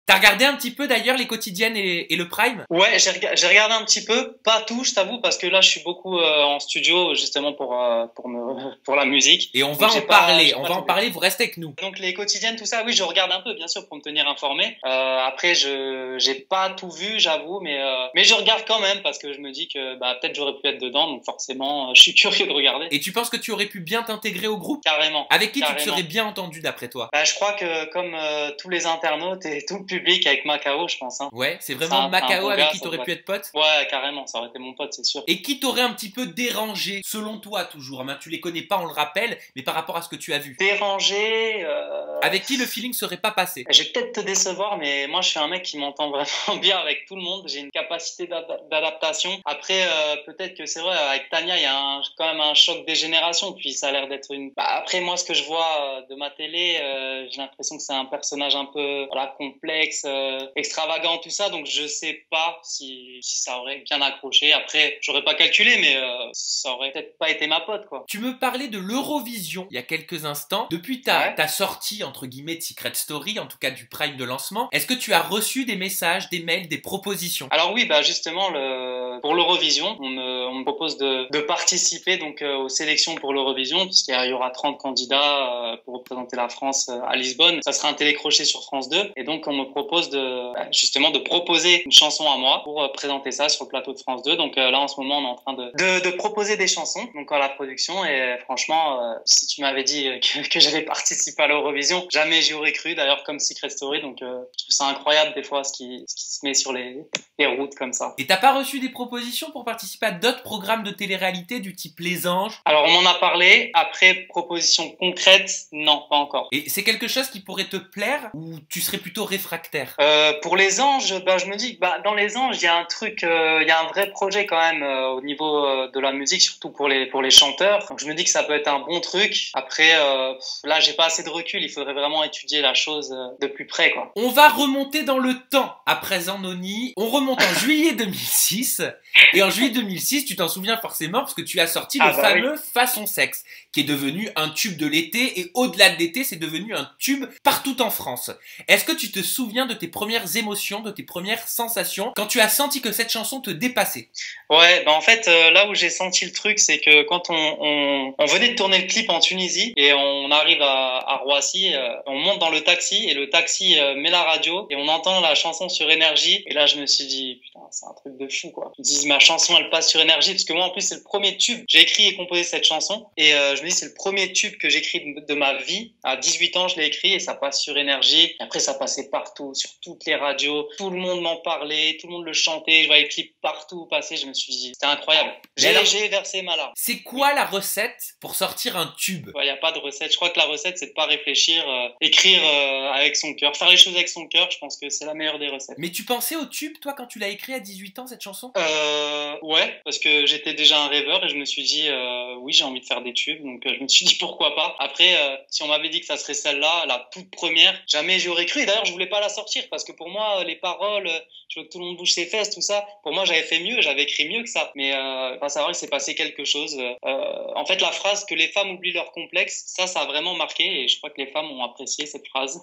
T'as regardé un petit peu d'ailleurs les quotidiennes et le prime? Ouais, j'ai regardé un petit peu, pas tout, je t'avoue, parce que là, je suis beaucoup en studio justement pour la musique. Et on Donc va en parler, j'ai on pas va en tout vu. parler, vous restez avec nous. Donc les quotidiennes, tout ça, oui, je regarde un peu, bien sûr, pour me tenir informé. Après, j'ai pas tout vu, j'avoue, mais je regarde quand même parce que je me dis que bah peut-être j'aurais pu être dedans, donc forcément, je suis curieux de regarder. Et tu penses que tu aurais pu bien t'intégrer au groupe? Carrément. Avec qui tu te Carrément. serais bien entendu d'après toi? Bah, je crois que comme tous les internautes et tout le public avec Macao, je pense. Hein. Ouais, c'est C'est vraiment un Macao bon avec gars, qui ça t'aurais pu devrait. être pote? Ouais, carrément, ça aurait été mon pote, c'est sûr. Et qui t'aurait un petit peu dérangé, selon toi toujours, hein, tu les connais pas, on le rappelle, mais par rapport à ce que tu as vu. Dérangé. Avec qui le feeling serait pas passé? Je vais peut-être te décevoir, mais moi je suis un mec qui m'entend vraiment bien avec tout le monde. J'ai une capacité d'adaptation. Après, peut-être que c'est vrai, avec Tania, il y a quand même un choc des générations. Puis ça a l'air d'être une. Bah, après, moi, ce que je vois de ma télé, j'ai l'impression que c'est un personnage un peu voilà, complexe, extravagant, tout ça. Donc je sais pas si ça aurait bien accroché. Après, j'aurais pas calculé, mais ça aurait peut-être pas été ma pote, quoi. Tu me parlais de l'Eurovision il y a quelques instants. Depuis ta sortie, entre guillemets, de Secret Story, en tout cas du prime de lancement, est-ce que tu as reçu des messages, des mails, des propositions? Alors oui, bah justement, pour l'Eurovision, on me propose de participer donc aux sélections pour l'Eurovision, puisqu'il y aura 30 candidats pour représenter la France à Lisbonne. Ça sera un télécrochet sur France 2, et donc on me propose justement de proposer une chanson à moi pour présenter ça sur le plateau de France 2. Donc là, en ce moment, on est en train de proposer des chansons donc à la production, et franchement, si tu m'avais dit que j'allais participer à l'Eurovision, jamais j'y aurais cru. D'ailleurs, comme Secret Story, donc je trouve ça incroyable des fois ce qui se met sur les routes comme ça. Et t'as pas reçu des propositions pour participer à d'autres programmes de télé-réalité du type Les Anges? Alors on m'en a parlé, après proposition concrète, non, pas encore. Et c'est quelque chose qui pourrait te plaire ou tu serais plutôt réfractaire? Pour Les Anges, bah je me dis que bah dans Les Anges, il y a un truc, il y a un vrai projet quand même au niveau de la musique, surtout pour les chanteurs. Donc je me dis que ça peut être un bon truc. Après là, j'ai pas assez de recul, il faudrait vraiment étudier la chose de plus près, quoi. On va remonter dans le temps à présent, Noni. On remonte en juillet 2006. Et en juillet 2006, tu t'en souviens forcément parce que tu as sorti le fameux Façon Sexe, qui est devenu un tube de l'été. Et au-delà de l'été, c'est devenu un tube partout en France. Est-ce que tu te souviens de tes premières émotions, de tes premières sensations quand tu as senti que cette chanson te dépassait? Ouais, bah en fait, là où j'ai senti le truc, c'est que quand on venait de tourner le clip en Tunisie et on arrive à Roissy, on monte dans le taxi et le taxi met la radio et on entend la chanson sur Énergie. Et là, je me suis dit, putain, c'est un truc de fou, quoi. Je me dis, ma chanson, elle passe sur Énergie, parce que moi, en plus, c'est le premier tube. J'ai écrit et composé cette chanson et je me dis, c'est le premier tube que j'écris de ma vie. À 18 ans, je l'ai écrit et ça passe sur Énergie. Et après, ça passait partout, sur toutes les radios. Tout le monde m'en parlait, tout le monde le chantait. Je voyais le clip partout passer. Je me suis dit, c'était incroyable. J'ai versé ma larme. C'est quoi la recette pour sortir un tube? Il n'y a pas de recette. Je crois que la recette, c'est de pas réfléchir, écrire avec son cœur. Faire les choses avec son cœur, je pense que c'est la meilleure des recettes. Mais tu pensais au tube, toi, quand tu l'as écrit à 18 ans, cette chanson? Ouais, parce que j'étais déjà un rêveur et je me suis dit, oui, j'ai envie de faire des tubes. Donc, je me suis dit, pourquoi pas. Après, si on m'avait dit que ça serait celle-là, la toute première, jamais j'aurais cru. Et d'ailleurs, je voulais pas la sortir parce que pour moi, les paroles, je veux que tout le monde bouge ses fesses, tout ça. Pour moi, j'avais fait mieux, j'avais écrit mieux que ça. Mais c'est vrai que c'est passé quelque chose. En fait, la phrase que les femmes oublient leur complexe, ça a vraiment marqué et je crois que les femmes ont apprécié cette phrase.